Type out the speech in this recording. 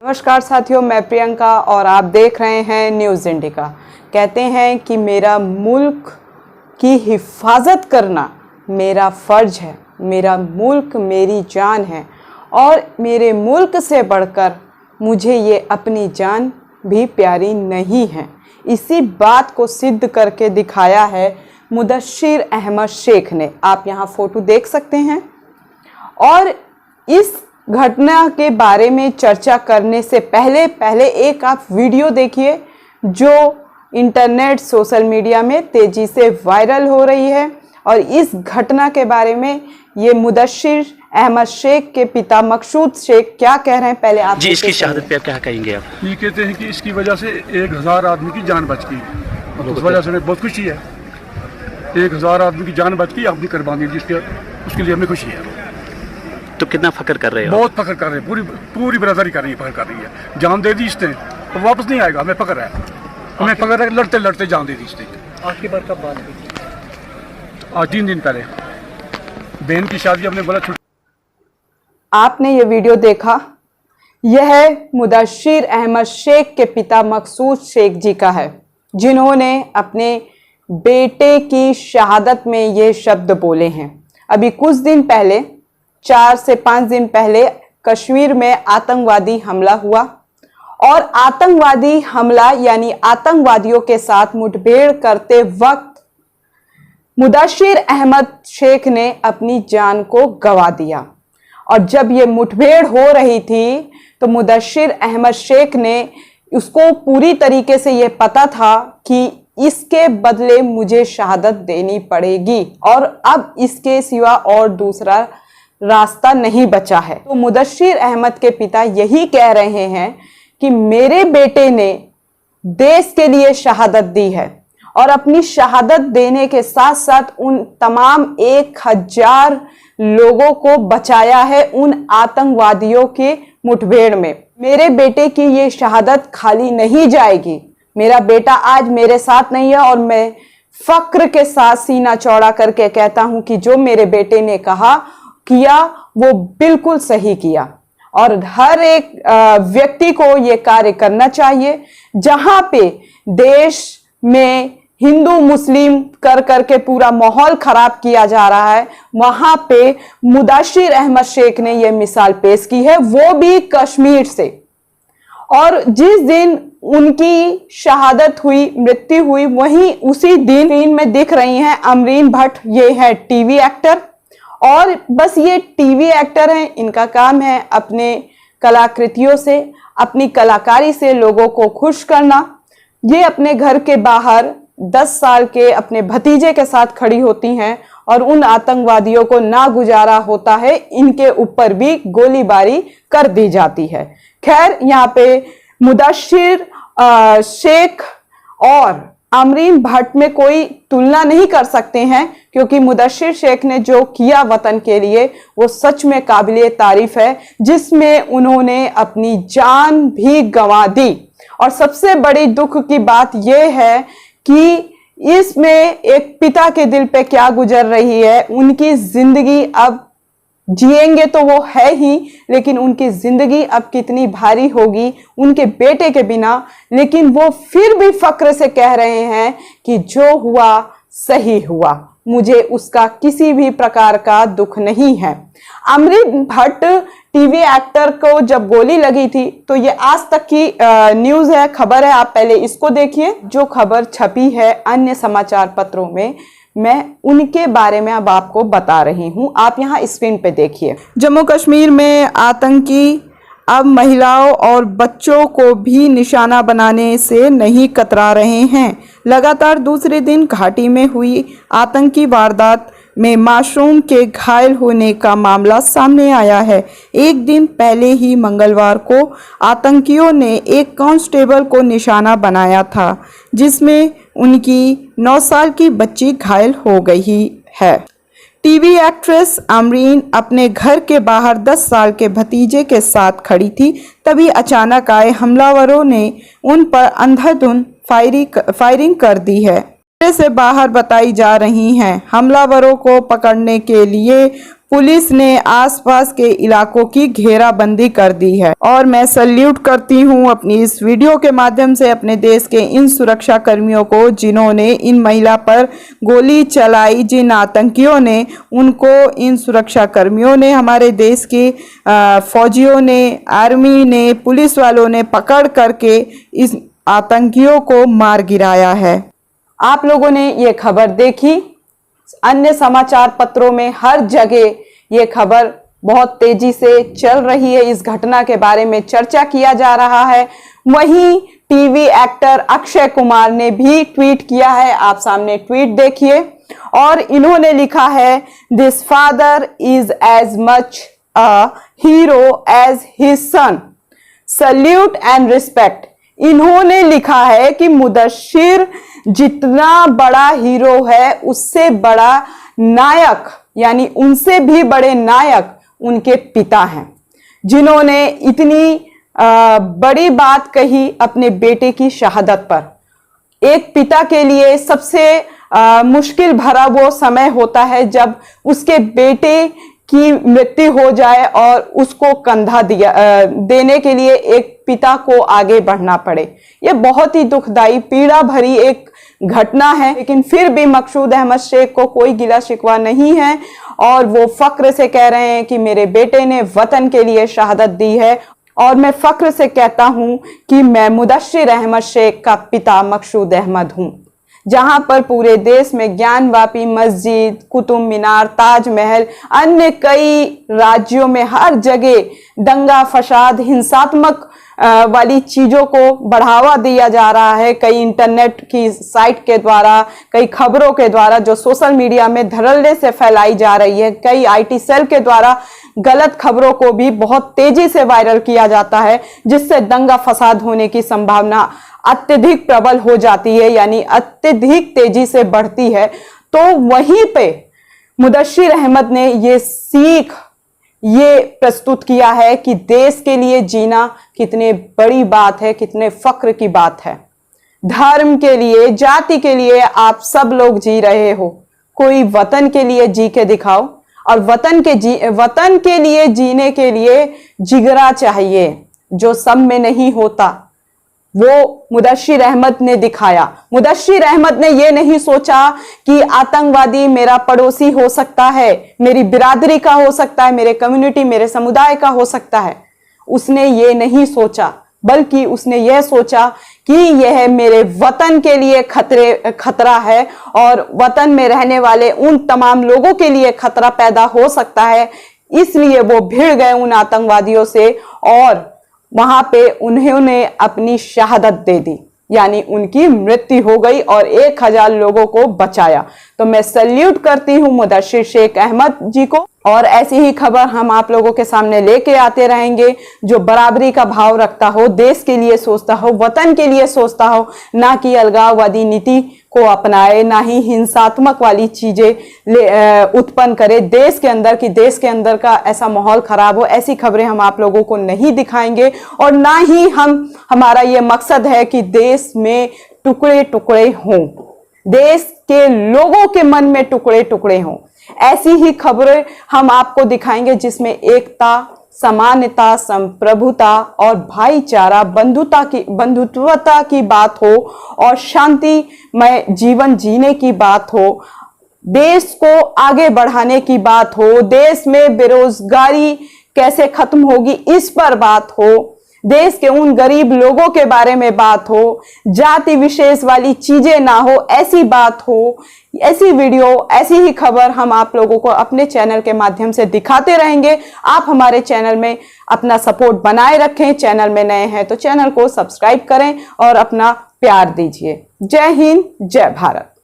नमस्कार साथियों, मैं प्रियंका और आप देख रहे हैं न्यूज़ इंडिका। कहते हैं कि मेरा मुल्क की हिफाजत करना मेरा फ़र्ज है, मेरा मुल्क मेरी जान है और मेरे मुल्क से बढ़कर मुझे ये अपनी जान भी प्यारी नहीं है। इसी बात को सिद्ध करके दिखाया है मुदस्सिर अहमद शेख ने। आप यहाँ फ़ोटो देख सकते हैं। और इस घटना के बारे में चर्चा करने से पहले एक आप वीडियो देखिए जो इंटरनेट सोशल मीडिया में तेज़ी से वायरल हो रही है। और इस घटना के बारे में ये मुदस्सिर अहमद शेख के पिता मकसूद शेख क्या कह रहे हैं, पहले आप जी इसकी शहादत पे आप क्या कहेंगे? आप ये कहते हैं कि इसकी वजह से 1000 आदमी की जान बच गई। उस वजह से हमें बहुत खुशी है। 1000 आदमी की जान बच गई अपनी कुर्बानी जिसके उसके लिए हमें खुशी है। तो कितना फख्र कर रहे हो? बहुत फख्र कर रहे हैं, पूरी बरादरी कर रही है, फख्र कर रही है। जान दे दी इसने तो वापस नहीं आएगा, हमें फख्र है, हमें फख्र है। लड़ते लड़ते जान दे दी इसने। आखिरी बार कब बात हुई? आज 3 दिन पहले बहन की शादी हमने बोला छुट्टी। आपने ये वीडियो देखा, यह मुदस्सिर अहमद शेख के पिता मकसूद शेख जी का है, जिन्होंने अपने बेटे की शहादत में ये शब्द बोले हैं। अभी कुछ दिन पहले 4 से 5 दिन पहले कश्मीर में आतंकवादी हमला हुआ और आतंकवादी हमला यानी आतंकवादियों के साथ मुठभेड़ करते वक्त मुदस्सिर अहमद शेख ने अपनी जान को गंवा दिया। और जब ये मुठभेड़ हो रही थी तो मुदस्सिर अहमद शेख ने उसको पूरी तरीके से ये पता था कि इसके बदले मुझे शहादत देनी पड़ेगी और अब इसके सिवा और दूसरा रास्ता नहीं बचा है। तो मुदस्सिर अहमद के पिता यही कह रहे हैं कि मेरे बेटे ने देश के लिए शहादत दी है और अपनी शहादत देने के साथ साथ उन तमाम 1000 लोगों को बचाया है उन आतंकवादियों के मुठभेड़ में। मेरे बेटे की ये शहादत खाली नहीं जाएगी। मेरा बेटा आज मेरे साथ नहीं है और मैं फक्र के साथ सीना चौड़ा करके कहता हूं कि जो मेरे बेटे ने कहा किया वो बिल्कुल सही किया। और हर एक व्यक्ति को ये कार्य करना चाहिए। जहां पे देश में हिंदू मुस्लिम कर करके पूरा माहौल खराब किया जा रहा है, वहां पे मुदस्सिर अहमद शेख ने यह मिसाल पेश की है, वो भी कश्मीर से। और जिस दिन उनकी शहादत हुई, मृत्यु हुई, वहीं उसी दिन में दिख रही हैं अमरीन भट्ट। ये है टीवी एक्टर और बस ये टीवी एक्टर हैं, इनका काम है अपने कलाकृतियों से, अपनी कलाकारी से लोगों को खुश करना। ये अपने घर के बाहर 10 साल के अपने भतीजे के साथ खड़ी होती हैं और उन आतंकवादियों को ना गुजारा होता है, इनके ऊपर भी गोलीबारी कर दी जाती है। खैर, यहाँ पे मुदस्सिर शेख और अमरीन भट्ट में कोई तुलना नहीं कर सकते हैं, क्योंकि मुदस्सिर शेख ने जो किया वतन के लिए वो सच में काबिले तारीफ है, जिसमें उन्होंने अपनी जान भी गंवा दी। और सबसे बड़ी दुख की बात यह है कि इसमें एक पिता के दिल पे क्या गुजर रही है। उनकी जिंदगी अब जिएंगे तो वो है ही, लेकिन उनकी जिंदगी अब कितनी भारी होगी उनके बेटे के बिना। लेकिन वो फिर भी फक्र से कह रहे हैं कि जो हुआ सही हुआ, मुझे उसका किसी भी प्रकार का दुख नहीं है। अमरीन भट्ट टीवी एक्टर को जब गोली लगी थी तो ये आज तक की न्यूज़ है, खबर है। आप पहले इसको देखिए। जो खबर छपी है अन्य समाचार पत्रों में, मैं उनके बारे में अब आपको बता रही हूं। आप यहां स्क्रीन पे देखिए। जम्मू कश्मीर में आतंकी अब महिलाओं और बच्चों को भी निशाना बनाने से नहीं कतरा रहे हैं। लगातार दूसरे दिन घाटी में हुई आतंकी वारदात में मासूम के घायल होने का मामला सामने आया है। एक दिन पहले ही मंगलवार को आतंकियों ने एक कांस्टेबल को निशाना बनाया था, जिसमें उनकी 9 साल की बच्ची घायल हो गई है। टीवी एक्ट्रेस अमरीन अपने घर के बाहर 10 साल के भतीजे के साथ खड़ी थी, तभी अचानक आए हमलावरों ने उन पर अंधाधुंध फायरिंग कर दी है। से बाहर बताई जा रही हैं। हमलावरों को पकड़ने के लिए पुलिस ने आसपास के इलाकों की घेराबंदी कर दी है। और मैं सल्यूट करती हूं अपनी इस वीडियो के माध्यम से अपने देश के इन सुरक्षा कर्मियों को जिन्होंने इन महिला पर गोली चलाई, जिन आतंकियों ने उनको इन सुरक्षा कर्मियों ने, हमारे देश के फौजियों ने, आर्मी ने, पुलिस वालों ने पकड़ करके इस आतंकियों को मार गिराया है। आप लोगों ने ये खबर देखी, अन्य समाचार पत्रों में हर जगह ये खबर बहुत तेजी से चल रही है, इस घटना के बारे में चर्चा किया जा रहा है। वहीं टीवी एक्टर अक्षय कुमार ने भी ट्वीट किया है, आप सामने ट्वीट देखिए, और इन्होंने लिखा है, this father is as much a hero as his son, salute and respect. इन्होंने लिखा है कि मुदस्सिर जितना बड़ा हीरो है उससे बड़ा नायक, यानी उनसे भी बड़े नायक उनके पिता हैं, जिन्होंने इतनी बड़ी बात कही अपने बेटे की शहादत पर। एक पिता के लिए सबसे मुश्किल भरा वो समय होता है जब उसके बेटे की मृत्यु हो जाए और उसको कंधा देने के लिए एक पिता को आगे बढ़ना पड़े। यह बहुत ही दुखदाई, पीड़ा भरी एक घटना है, लेकिन फिर भी मकसूद अहमद शेख को कोई गिला शिकवा नहीं है और वो फक्र से कह रहे हैं कि मेरे बेटे ने वतन के लिए शहादत दी है। और मैं फक्र से कहता हूं कि मैं मुदस्सिर अहमद शेख का पिता मकसूद अहमद हूं, जहां पर पूरे देश में ज्ञानवापी मस्जिद, कुतुब मीनार, ताजमहल, अन्य कई राज्यों में हर जगह दंगा फसाद, हिंसात्मक वाली चीजों को बढ़ावा दिया जा रहा है। कई इंटरनेट की साइट के द्वारा, कई खबरों के द्वारा जो सोशल मीडिया में धड़ल्ले से फैलाई जा रही है, कई आईटी सेल के द्वारा गलत खबरों को भी बहुत तेजी से वायरल किया जाता है, जिससे दंगा फसाद होने की संभावना अत्यधिक प्रबल हो जाती है, यानी अत्यधिक तेजी से बढ़ती है। तो वहीं पे मुदस्सिर अहमद ने ये सीख ये प्रस्तुत किया है कि देश के लिए जीना कितने बड़ी बात है, कितने फक्र की बात है। धर्म के लिए, जाति के लिए आप सब लोग जी रहे हो, कोई वतन के लिए जी के दिखाओ। और वतन के लिए जीने के लिए जिगरा चाहिए, जो सब में नहीं होता, वो मुदस्सिर अहमद ने दिखाया। मुदस्सिर अहमद ने यह नहीं सोचा कि आतंकवादी मेरा पड़ोसी हो सकता है, मेरी बिरादरी का हो सकता है, मेरे कम्युनिटी, मेरे समुदाय का हो सकता है। उसने ये नहीं सोचा, बल्कि उसने यह सोचा कि यह मेरे वतन के लिए खतरा है और वतन में रहने वाले उन तमाम लोगों के लिए खतरा पैदा हो सकता है। इसलिए वो भिड़ गए उन आतंकवादियों से और वहां पे उन्होंने अपनी शहादत दे दी, यानी उनकी मृत्यु हो गई और 1000 लोगों को बचाया। तो मैं सल्यूट करती हूं मुदस्सिर शेख अहमद जी को, और ऐसी ही खबर हम आप लोगों के सामने लेके आते रहेंगे, जो बराबरी का भाव रखता हो, देश के लिए सोचता हो, वतन के लिए सोचता हो, ना कि अलगाववादी नीति को अपनाए, ना ही हिंसात्मक वाली चीजें उत्पन्न करे देश के अंदर, कि देश के अंदर का ऐसा माहौल खराब हो। ऐसी खबरें हम आप लोगों को नहीं दिखाएंगे और ना ही हमारा ये मकसद है कि देश में टुकड़े टुकड़े हों, देश के लोगों के मन में टुकड़े टुकड़े हों। ऐसी ही खबरें हम आपको दिखाएंगे जिसमें एकता, समानता, संप्रभुता और भाईचारा, बंधुत्वता की बात हो और शांतिमय जीवन जीने की बात हो, देश को आगे बढ़ाने की बात हो, देश में बेरोजगारी कैसे खत्म होगी इस पर बात हो, देश के उन गरीब लोगों के बारे में बात हो, जाति विशेष वाली चीजें ना हो, ऐसी बात हो। ऐसी वीडियो, ऐसी ही खबर हम आप लोगों को अपने चैनल के माध्यम से दिखाते रहेंगे। आप हमारे चैनल में अपना सपोर्ट बनाए रखें। चैनल में नए हैं तो चैनल को सब्सक्राइब करें और अपना प्यार दीजिए। जय हिंद, जय भारत।